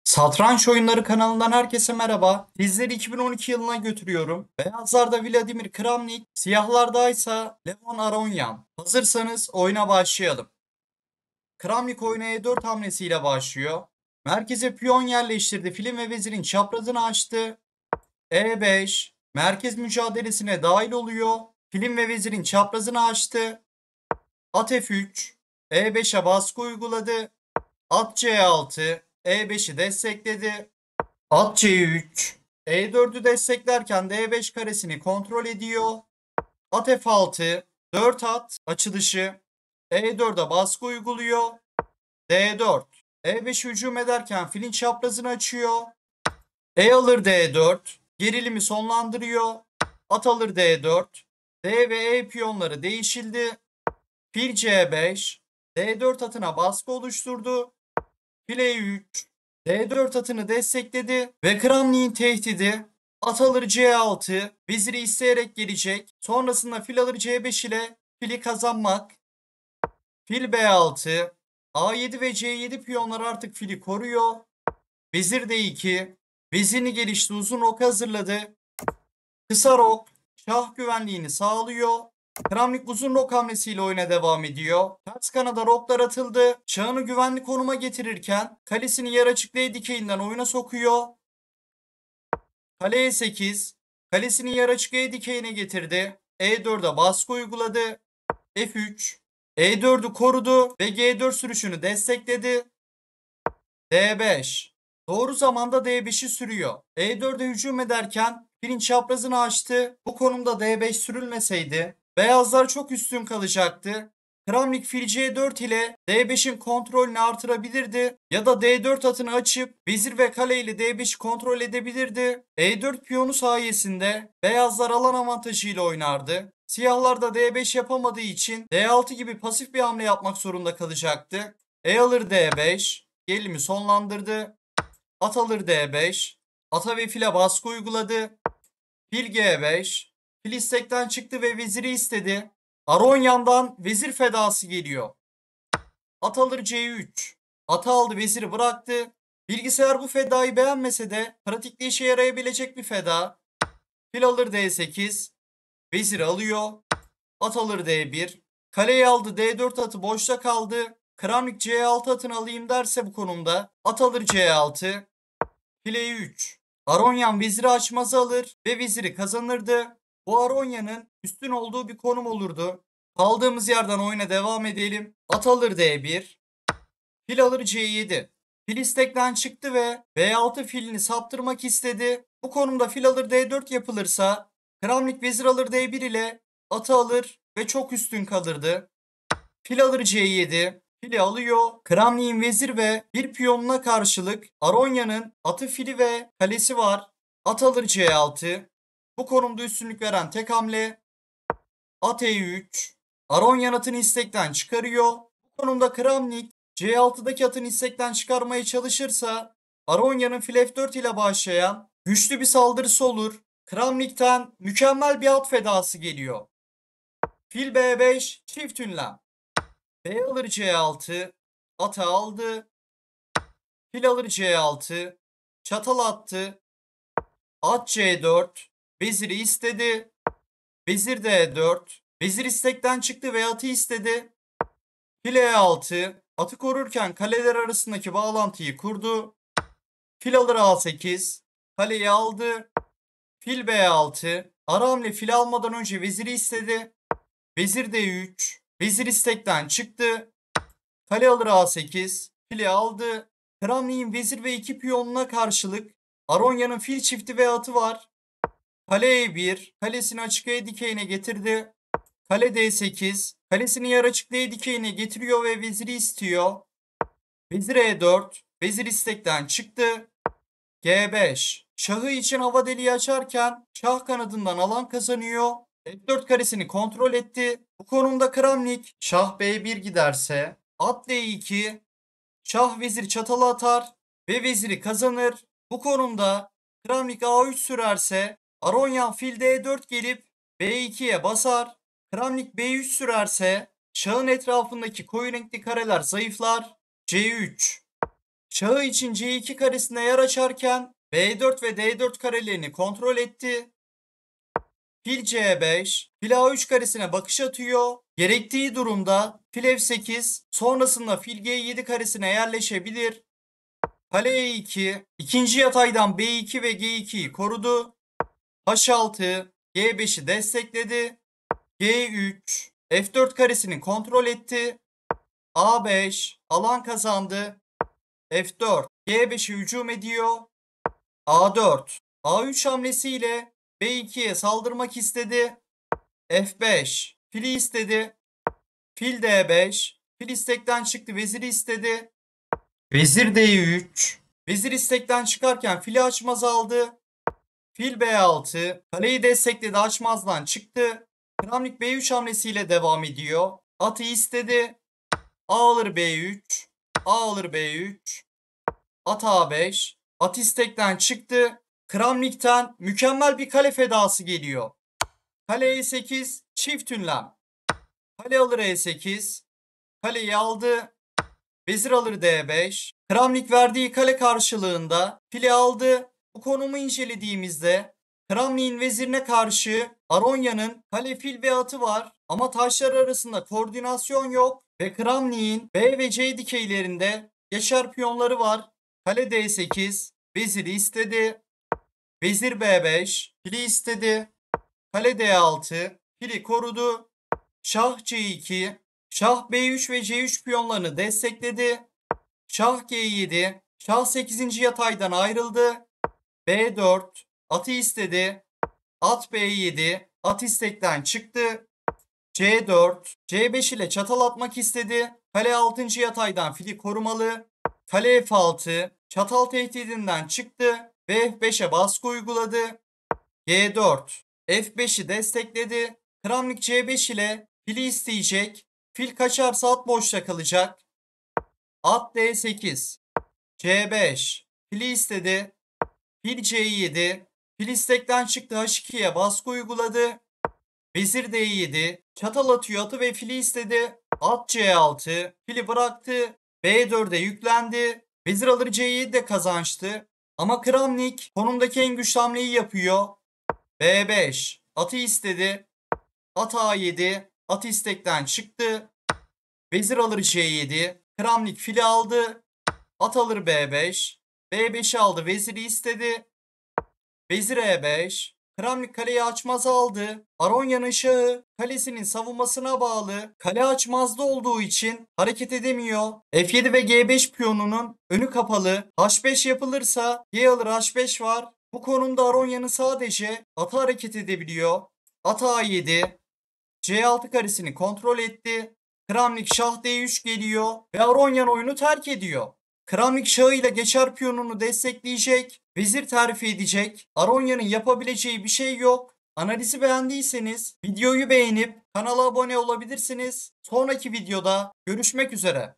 Satranç Oyunları kanalından herkese merhaba. Sizleri 2012 yılına götürüyorum. Beyazlarda Vladimir Kramnik, siyahlarda ise Levon Aronyan. Hazırsanız oyuna başlayalım. Kramnik oyuna E4 hamlesiyle başlıyor. Merkeze piyon yerleştirdi. Fil ve vezirin çaprazını açtı. E5, merkez mücadelesine dahil oluyor. Fil ve vezirin çaprazını açtı. At F3, E5'e baskı uyguladı. At C6, E5'i destekledi. At C3, E4'ü desteklerken D5 karesini kontrol ediyor. At F6, 4 at açılışı. E4'e baskı uyguluyor. D4, E5 hücum ederken filin çaprazını açıyor. E alır D4, gerilimi sonlandırıyor. At alır D4, D ve E piyonları değişildi. Fil C5, D4 atına baskı oluşturdu. Fil E3, D4 atını destekledi ve Kramnik'in tehdidi at alır C6, veziri isteyerek gelecek. Sonrasında fil alır C5 ile fili kazanmak. Fil B6, A7 ve C7 piyonlar artık fili koruyor. Vezir D2, vezirini gelişti, uzun ok hazırladı. Kısa rok şah güvenliğini sağlıyor. Kramnik uzun rok hamlesiyle oyuna devam ediyor. Ters kanada roklar atıldı. Şahını güvenli konuma getirirken kalesini yer açık D dikeyinden oyuna sokuyor. Kale E8. Kalesini yer açık E dikeyine getirdi. E4'e baskı uyguladı. F3. E4'ü korudu ve G4 sürüşünü destekledi. D5. Doğru zamanda D5'i sürüyor. E4'e hücum ederken filin çaprazını açtı. Bu konumda D5 sürülmeseydi beyazlar çok üstün kalacaktı. Kramnik fil C4 ile D5'in kontrolünü artırabilirdi ya da D4 atını açıp vezir ve kale ile D5'i kontrol edebilirdi. E4 piyonu sayesinde beyazlar alan avantajıyla oynardı. Siyahlar da D5 yapamadığı için D6 gibi pasif bir hamle yapmak zorunda kalacaktı. E alır D5, gerilimi sonlandırdı. At alır D5. Ata ve file baskı uyguladı. Fil G5. Fil istekten çıktı ve veziri istedi. Aronyan'dan vezir fedası geliyor. At alır C3. Atı aldı, veziri bıraktı. Bilgisayar bu fedayı beğenmese de pratikte işe yarayabilecek bir feda. Fil alır D8. Vezir alıyor. At alır D1. Kaleyi aldı, D4 atı boşta kaldı. Kramnik C6 atını alayım derse bu konumda at alır C6. File 3. Aronyan veziri açmazı alır ve veziri kazanırdı. Bu Aronya'nın üstün olduğu bir konum olurdu. Kaldığımız yerden oyuna devam edelim. At alır D1. Fil alır C7. Fil istekten çıktı ve B6 filini saptırmak istedi. Bu konumda fil alır D4 yapılırsa Kramnik vezir alır D1 ile atı alır ve çok üstün kalırdı. Fil alır C7. Fili alıyor. Kramnik'in vezir ve bir piyonuna karşılık Aronya'nın atı, fili ve kalesi var. At alır C6. Bu konumda üstünlük veren tek hamle. At E3. Aronyan atını istekten çıkarıyor. Bu konumda Kramnik C6'daki atını istekten çıkarmaya çalışırsa Aronya'nın fil F4 ile başlayan güçlü bir saldırısı olur. Kramnik'ten mükemmel bir at fedası geliyor. Fil B5 çift ünlem. B alır C6. Atı aldı. Fil alır C6. Çatal attı. At C4. Veziri istedi. Vezir D4. Vezir istekten çıktı ve atı istedi. Fil E6. Atı korurken kaleler arasındaki bağlantıyı kurdu. Fil alır A8. Kaleyi aldı. Fil B6. Ara hamle fil almadan önce veziri istedi. Vezir D3. Vezir istekten çıktı. Kale alır A8. Fili aldı. Kramnik'in vezir ve iki piyonuna karşılık Aronya'nın fil çifti ve atı var. Kale E1. Kalesini açık E dikeyine getirdi. Kale D8. Kalesini yer açık D dikeyine getiriyor ve veziri istiyor. Vezir E4. Vezir istekten çıktı. G5. Şahı için hava deliği açarken şah kanadından alan kazanıyor. F4 karesini kontrol etti. Bu konumda Kramnik şah B1 giderse at D2, şah vezir çatalı atar ve veziri kazanır. Bu konumda Kramnik A3 sürerse Aronyan fil D4 gelip B2'ye basar. Kramnik B3 sürerse şahın etrafındaki koyu renkli kareler zayıflar. C3. Şahı için C2 karesine yer açarken B4 ve D4 karelerini kontrol etti. Fil C5, fil A3 karesine bakış atıyor. Gerektiği durumda fil F8, sonrasında fil G7 karesine yerleşebilir. Kale E2, ikinci yataydan B2 ve G2'yi korudu. H6, G5'i destekledi. G3, F4 karesini kontrol etti. A5, alan kazandı. F4, G5'i hücum ediyor. A4, A3 hamlesiyle B2'ye saldırmak istedi. F5, fili istedi. Fil D5, fil istekten çıktı, veziri istedi. Vezir D3, vezir istekten çıkarken fili açmaz aldı. Fil B6, kaleyi destekledi, açmazdan çıktı. Kramnik B3 hamlesiyle devam ediyor. Atı istedi. A alır B3, A alır B3, at A5, at istekten çıktı. Kramnik'ten mükemmel bir kale fedası geliyor. Kale E8, çift ünlem. Kale alır E8, kaleyi aldı. Vezir alır D5. Kramnik verdiği kale karşılığında fili aldı. Bu konumu incelediğimizde Kramnik'in vezirine karşı Aronya'nın kale, fil ve atı var. Ama taşlar arasında koordinasyon yok. Ve Kramnik'in B ve C dikeylerinde geçer piyonları var. Kale D8, veziri istedi. Vezir B5, fili istedi. Kale D6, fili korudu. Şah C2, Şah B3 ve C3 piyonlarını destekledi. Şah G7, Şah 8. yataydan ayrıldı. B4, atı istedi. At B7, at istekten çıktı. C4, C5 ile çatal atmak istedi. Kale 6. yataydan fili korumalı. Kale F6, çatal tehdidinden çıktı ve F5'e baskı uyguladı. G4, F5'i destekledi. Kramnik C5 ile fili isteyecek. Fil kaçarsa at boşta kalacak. At D8, C5, fili istedi. Fil C7, fil istekten çıktı, H2'ye baskı uyguladı. Vezir D7, çatal atıyor atı ve fili istedi. At C6, fili bıraktı. B4'e yüklendi. Vezir alır C7 de kazançtı. Ama Kramnik konumdaki en güçlü hamleyi yapıyor. B5, atı istedi. At A7, at istekten çıktı. Vezir alır C7, Kramnik fili aldı. At alır B5, B5'i aldı, veziri istedi. Vezir E5, Kramnik kaleyi açmaza aldı. Aronya'nın şahı kalesinin savunmasına bağlı. Kale açmazda olduğu için hareket edemiyor. F7 ve G5 piyonunun önü kapalı. H5 yapılırsa G alır, H5 var. Bu konumda Aronya'nın sadece atı hareket edebiliyor. At A7, C6 karesini kontrol etti. Kramnik Şah D3 geliyor ve Aronyan oyunu terk ediyor. Kramnik Şahı ile geçer piyonunu destekleyecek, vezir terfi edecek. Aronya'nın yapabileceği bir şey yok. Analizi beğendiyseniz videoyu beğenip kanala abone olabilirsiniz. Sonraki videoda görüşmek üzere.